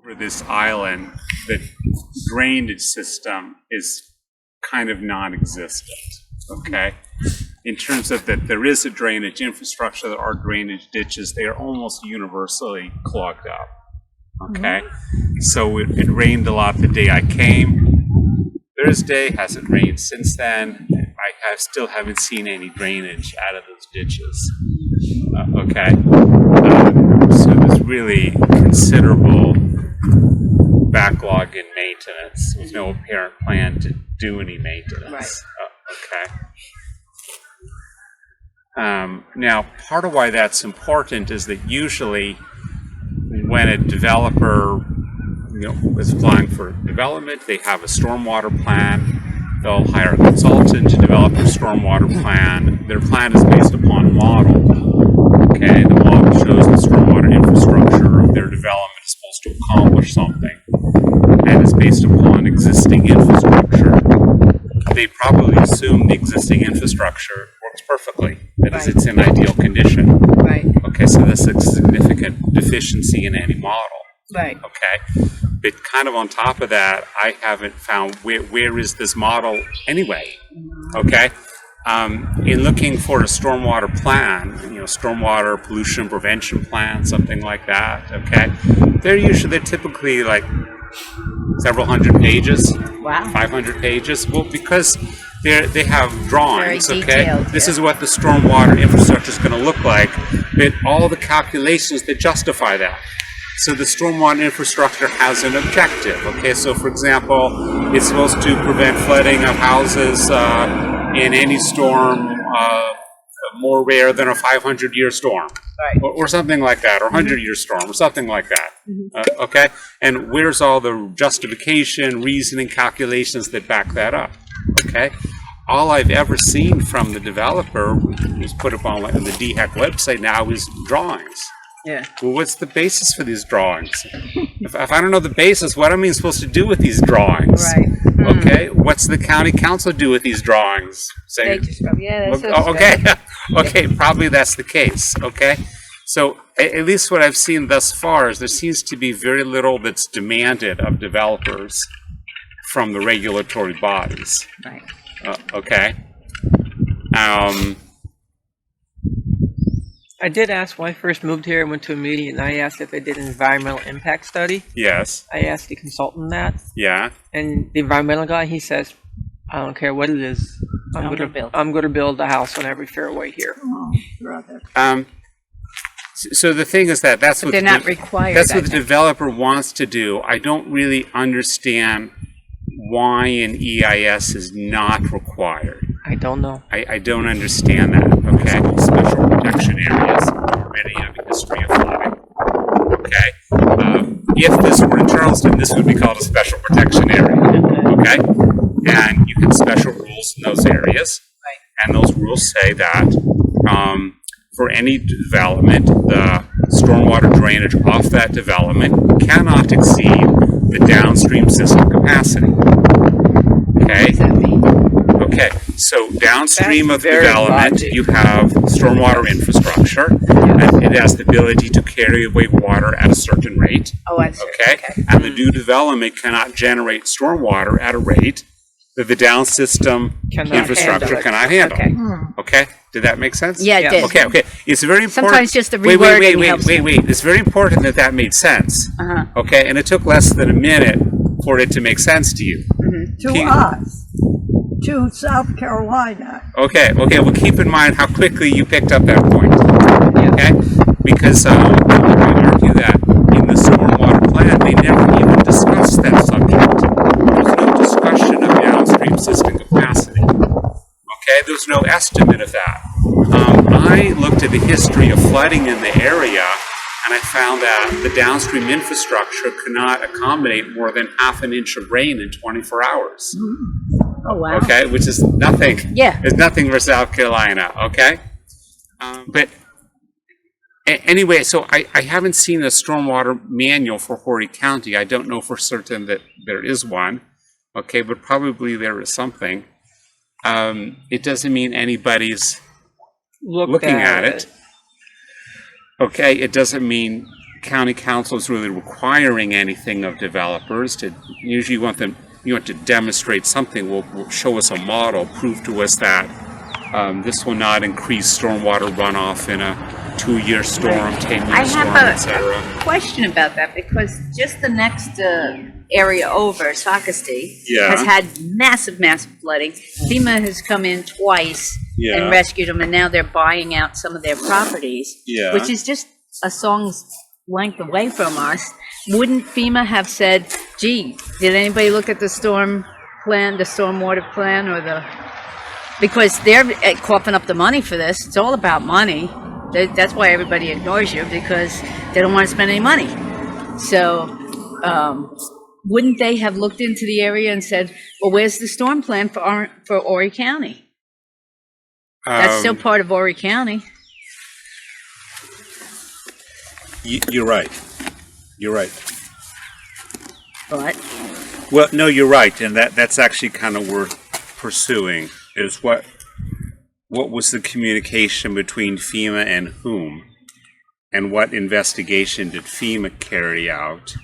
For this island, the drainage system is kind of non-existent, okay? In terms of that there is a drainage infrastructure, there are drainage ditches, they are almost universally clogged up, okay? So it rained a lot the day I came. Thursday, hasn't rained since then. I still haven't seen any drainage out of those ditches, okay? So there's really considerable backlog in maintenance. There's no apparent plan to do any maintenance. Right. Okay. Now, part of why that's important is that usually when a developer is applying for development, they have a stormwater plan. They'll hire a consultant to develop their stormwater plan. Their plan is based upon a model. Okay, the model shows the stormwater infrastructure of their development is supposed to accomplish something, and is based upon existing infrastructure. They probably assume the existing infrastructure works perfectly, that is, it's in ideal condition. Right. Okay, so that's a significant deficiency in any model. Right. Okay, but kind of on top of that, I haven't found where is this model anyway. Okay. In looking for a stormwater plan, stormwater pollution prevention plan, something like that, okay, they're typically like several hundred pages. Wow. 500 pages. Well, because they have drawings, Very okay? detailed, This is what the stormwater infrastructure is going to look like, but all the calculations that justify that. So the stormwater infrastructure has an objective, okay? So, for example, it's supposed to prevent flooding of houses in any storm more rare than a 500-year storm, right, or something like that, or 100-year storm, or something like that, okay? And where's all the justification, reasoning, calculations that back that up, okay? All I've ever seen from the developer, who's put up on the DHEC website now, is drawings. Yeah. Well, what's the basis for these drawings? If I don't know the basis, what am I supposed to do with these drawings? Right. Okay. What's the county council do with these drawings? They just go, yeah, that's okay. Okay. Probably that's the case. Okay. So at least what I've seen thus far is there seems to be very little that's demanded of developers from the regulatory bodies. Right. Okay. I did ask when I first moved here. I went to a meeting and I asked if they did an environmental impact study. Yes. I asked the consultant that. Yeah. And the environmental guy, he says, I don't care what it is. I'm going to build a house on every fairway here. Oh, brother. So the thing is that's what they're not required. That's what the developer wants to do. I don't really understand why an EIS is not required. I don't know. I don't understand that. Okay, special protection areas already have a history of flooding. Okay, if this were in Charleston, this would be called a special protection area. Okay, and you have special rules in those areas, and those rules say that for any development, the stormwater drainage off that development cannot exceed the downstream system capacity. Okay. What does that mean? Okay, so downstream of development, you have stormwater infrastructure, and it has the ability to carry away water at a certain rate. Oh, I see. Okay, and the new development cannot generate stormwater at a rate that the down system infrastructure cannot handle. Okay. Okay, did that make sense? Yeah, it did. Okay. It's very important. Sometimes just the rewording helps. Wait. It's very important that made sense. Okay, and it took less than a minute for it to make sense to you. To us, to South Carolina. Okay, well keep in mind how quickly you picked up that point, okay? Because I would argue that in the stormwater plan, they never even discussed that subject. There's no discussion of downstream system capacity, okay? There's no estimate of that. I looked at the history of flooding in the area, and I found that the downstream infrastructure cannot accommodate more than half an inch of rain in 24 hours. Oh, wow. Okay, which is nothing. Yeah. It's nothing for South Carolina, okay? But anyway, so I haven't seen a stormwater manual for Horry County. I don't know for certain that there is one, okay, but probably there is something. It doesn't mean anybody's looking at it. Okay, it doesn't mean county council is really requiring anything of developers. Usually you want to demonstrate something. Will show us a model, prove to us that this will not increase stormwater runoff in a 2-year storm, 10-year storm, I etc. have a question about that because just the next area over, Sockasty, Yeah. has had massive flooding. FEMA has come in twice Yeah. and rescued them, and now they're buying out some of their properties, Yeah. which is just a song's length away from us. Wouldn't FEMA have said, gee, did anybody look at the storm plan, the stormwater plan, or because they're coughing up the money for this. It's all about money. That's why everybody ignores you, because they don't want to spend any money. So wouldn't they have looked into the area and said, well, where's the storm plan for Horry County? That's still part of Horry County. You're right. You're right. But Well, no, you're right, and that's actually kind of worth pursuing. Is what was the communication between FEMA and whom, and what investigation did FEMA carry out?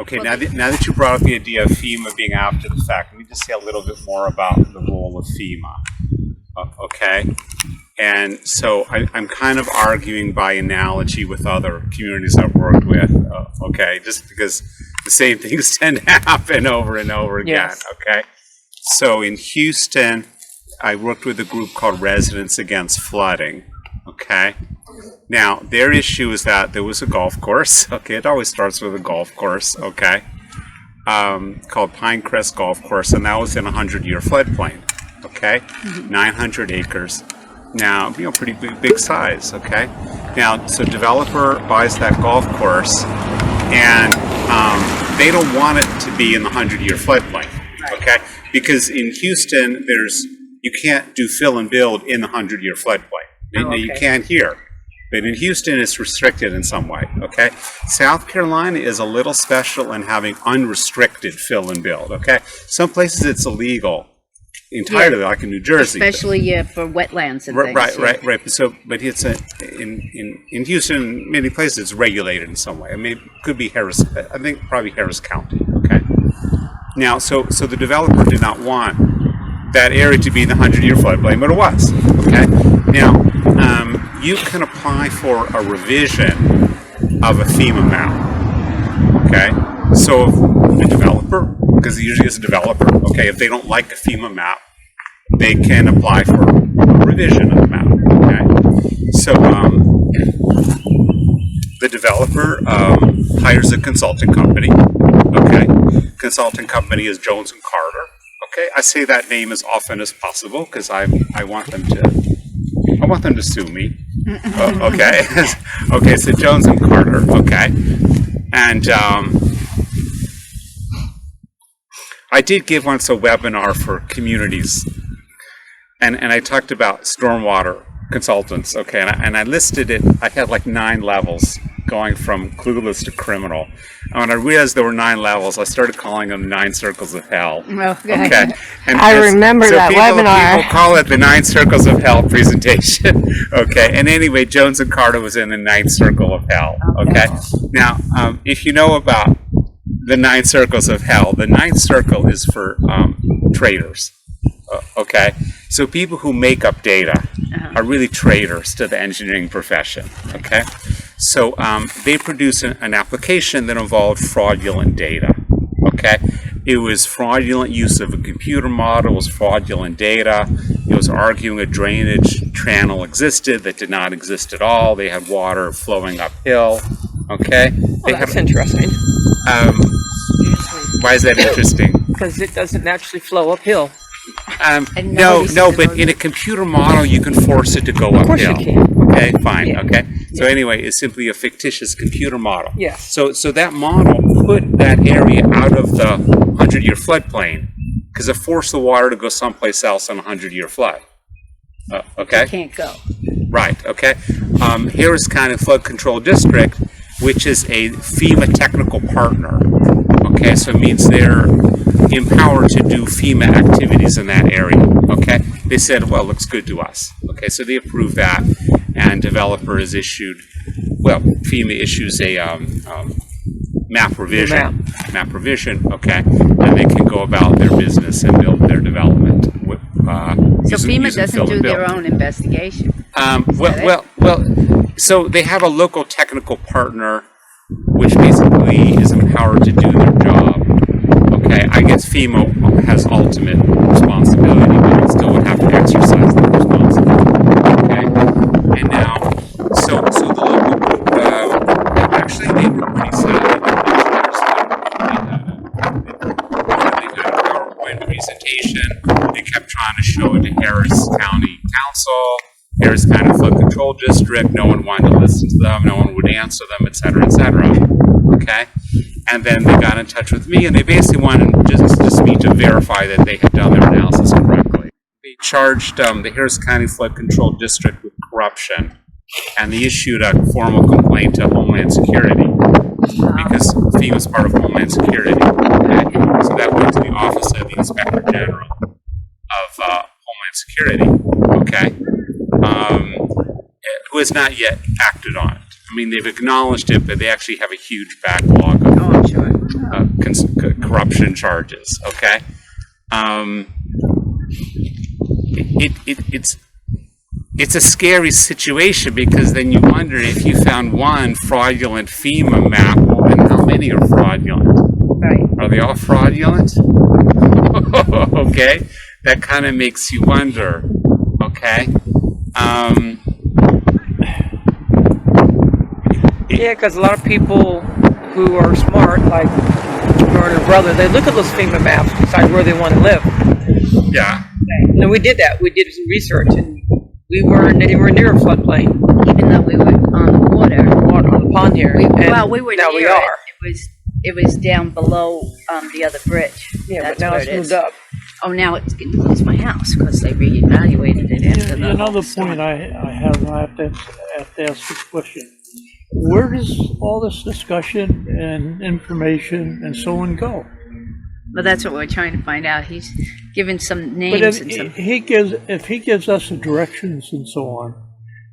Okay, now that you brought up the idea of FEMA being after the fact, let me just say a little bit more about the role of FEMA. Okay, and so I'm kind of arguing by analogy with other communities I've worked with. Okay, just because the same things tend to happen over and over again. Yes. Okay, so in Houston, I worked with a group called Residents Against Flooding. Okay, now their issue is that there was a golf course. Okay, it always starts with a golf course. Okay, called Pinecrest Golf Course, and that was in a 100-year floodplain. Okay, 900 acres. Now, pretty big size. Okay, now so developer buys that golf course, and they don't want it to be in the 100-year floodplain. Okay, because in Houston, you can't do fill and build in the 100-year floodplain. Now, you can here, but in Houston, it's restricted in some way. Okay, South Carolina is a little special in having unrestricted fill and build. Okay, some places it's illegal entirely, like in New Jersey, especially for wetlands and things. Right. But it's in Houston, many places it's regulated in some way. I mean, it could be Harris. I think probably Harris County. Okay. Now, so the developer did not want that area to be in the 100-year floodplain, but it was. Okay. Now, you can apply for a revision of a FEMA map. Okay. So the developer, because it usually is a developer, okay, if they don't like a FEMA map, they can apply for a revision of the map. Okay. So the developer hires a consulting company. Okay. Consulting company is Jones and Carter. Okay, I say that name as often as possible because I want them to sue me. Okay, okay. So Jones and Carter. Okay, and I did give once a webinar for communities, and I talked about stormwater consultants. Okay, and I listed it. I had like 9 levels, going from clueless to criminal. And when I realized there were 9 levels, I started calling them 9 circles of hell. Okay. And I remember that webinar. People call it the 9 circles of hell presentation. Okay. And anyway, Jones and Carter was in the 9th circle of hell. Okay. Now, if you know about the 9 circles of hell, the 9th circle is for traders. Okay. So people who make up data are really traitors to the engineering profession. Okay. So they produced an application that involved fraudulent data. Okay, it was fraudulent use of a computer model. It was fraudulent data. It was arguing a drainage channel existed that did not exist at all. They had water flowing uphill. Okay, That's interesting. Why is that interesting? Because it doesn't naturally flow uphill. No, but in a computer model, you can force it to go uphill. Of course you can. Okay, fine. Yeah. Okay. So anyway, it's simply a fictitious computer model. Yes. So that model put that area out of the 100-year floodplain because it forced the water to go someplace else on a 100-year flood. Okay. It can't go. Right. Okay. Harris County Flood Control District, which is a FEMA technical partner. Okay, so it means they're empowered to do FEMA activities in that area. Okay, they said, well, it looks good to us. Okay, so they approved that, and developer has issued well, FEMA issues a map revision, okay, and they can go about their business and build their development. So FEMA using doesn't fill do and build. their own investigation. Well, so they have a local technical partner, which basically is empowered to do their job. Okay, I guess FEMA has ultimate responsibility, but it still would have to exercise that responsibility. Okay, and now, so the local, actually, they were pretty sad. They did a PowerPoint presentation. They kept trying to show it to Harris County Council, Harris County Flood Control District. No one wanted to listen to them. No one would answer them, et cetera, et cetera. Okay? And then they got in touch with me, and they basically wanted just me to verify that they had done their analysis correctly. They charged the Harris County Flood Control District with corruption, and they issued a formal complaint to Homeland Security, because FEMA was part of Homeland Security. Okay? So that went to the Office of the Inspector General of Homeland Security, okay, who has not yet acted on it. I mean, they've acknowledged it, but they actually have a huge backlog of I'm sure. corruption charges, okay? It's a scary situation, because then you wonder, if you found one fraudulent FEMA map, well, then how many are fraudulent? Right. Are they all fraudulent? Okay, that kind of makes you wonder. Okay. Yeah, because a lot of people who are smart, like her and her brother, they look at those FEMA maps, decide where they want to live. Yeah. And we did that. We did some research, and we were near a floodplain. Even though we were on the water. On the pond here. We and were now near we it. are. It was down below the other bridge. Yeah, That's but now where it's it moved is. up. Oh, now it's getting close to my house because they reevaluated it after the Another storm. point I have to ask this question. Where does all this discussion and information and so on go? Well, that's what we're trying to find out. He's given some But names if and some. if he gives us the directions and so on,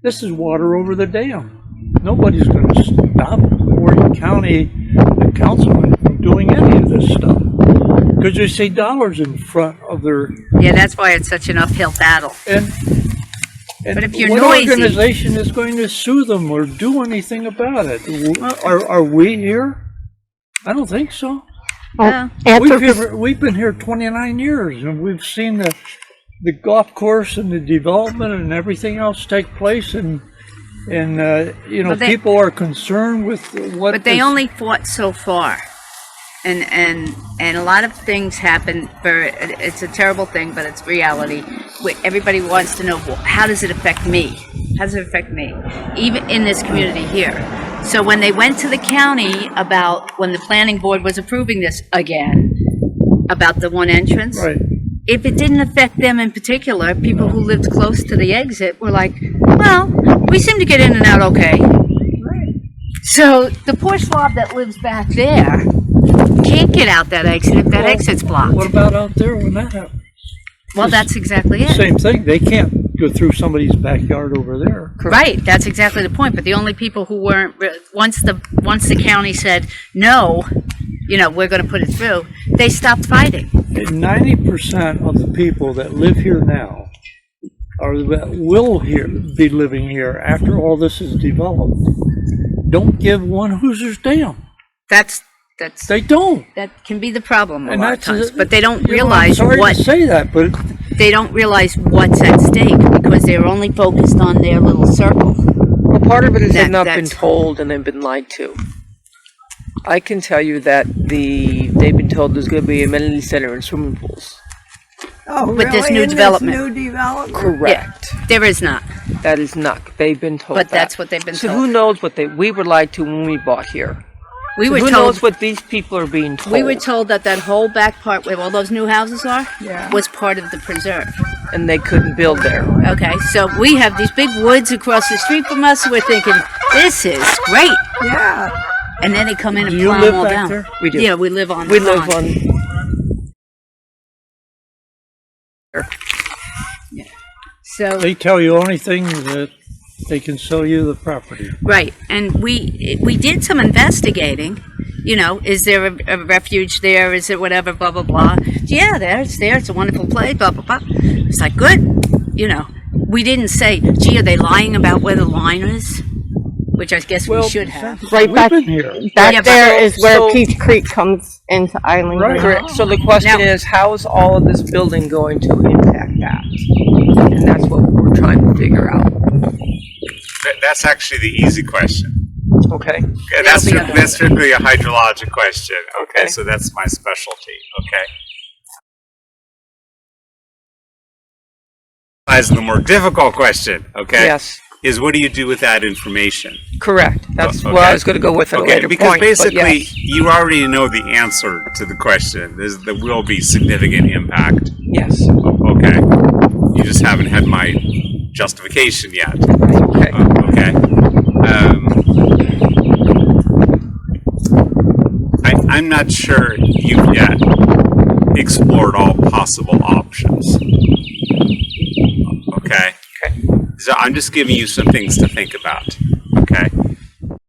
this is water over the dam. Nobody's going to stop Oregon County and councilmen from doing any of this stuff, because they say dollars in front of their. Yeah, that's why it's such an uphill battle. And But if you're what noisy- organization is going to sue them or do anything about it? Are we here? I don't think so. Yeah. We've been here 29 years, and we've seen the golf course and the development and everything else take place, and But they- people are concerned with what. But they only fought so far, and a lot of things happen. It's a terrible thing, but it's reality. Everybody wants to know, well, how does it affect me? How does it affect me, even in this community here? So when they went to the county when the planning board was approving this again, about the one entrance, Right. if it didn't affect them in particular, people who lived close to the exit were like, well, we seem to get in and out okay. So the poor slob that lives back there can't get out that exit if that exit's blocked. What about out there when that happens? Well, that's exactly it. Same thing. They can't go through somebody's backyard over there. Right, that's exactly the point. But the only people who weren't, once the county said, no, we're going to put it through, they stopped fighting. 90% of the people that live here now, or that will be living here after all this is developed, don't give one Hoosiers damn. That's They don't. that can be the problem a And lot of that's- times. But they don't I'm realize sorry what to say that, but they don't realize what's at stake because they're only focused on their little circle. Well, part of it is they've not been That's- told and they've been lied to. I can tell you that they've been told there's going to be amenity center and swimming pools. Oh, With this really? new In development. New development? Correct. Yeah, there is not. That is not. They've been told But that. that's what they've been So told. who knows what we were lied to when we bought here? We So were who told knows what these people are being told? we were told that whole back part where all those new houses are Yeah. was part of the preserve. And they couldn't build there. Okay, so we have these big woods across the street from us. We're thinking this is great, Yeah. and then they come in do and you plow live them all back down. there? We do. Yeah, we live on. We live on. So They tell you anything that they can sell you the property. Right, and we did some investigating. You know, is there a refuge there? Is it whatever? Blah blah blah. Yeah, it's there. It's a wonderful place. Blah blah blah. It's like good. You know, we didn't say, gee, are they lying about where the line is? Which I guess we should have. Right We've back, been here. back Yeah, but- there is where So- Peach Creek comes into Island Right. Green. Correct. So the question Now- is, how is all of this building going to impact that? And that's what we're trying to figure out. That's actually the easy question. Okay. Okay, that's strictly a hydrologic question. Okay, Okay. so that's my specialty. Okay. As the more difficult question, okay, Yes. is what do you do with that information? Correct. That's Okay. where I was going to go with at a Okay, later because point. but basically yes. you already know the answer to the question. There will be significant impact. Yes. Okay, you just haven't had my justification yet. Okay. Okay. I'm not sure you've yet explored all possible options. Okay. Okay. So I'm just giving you some things to think about. Okay.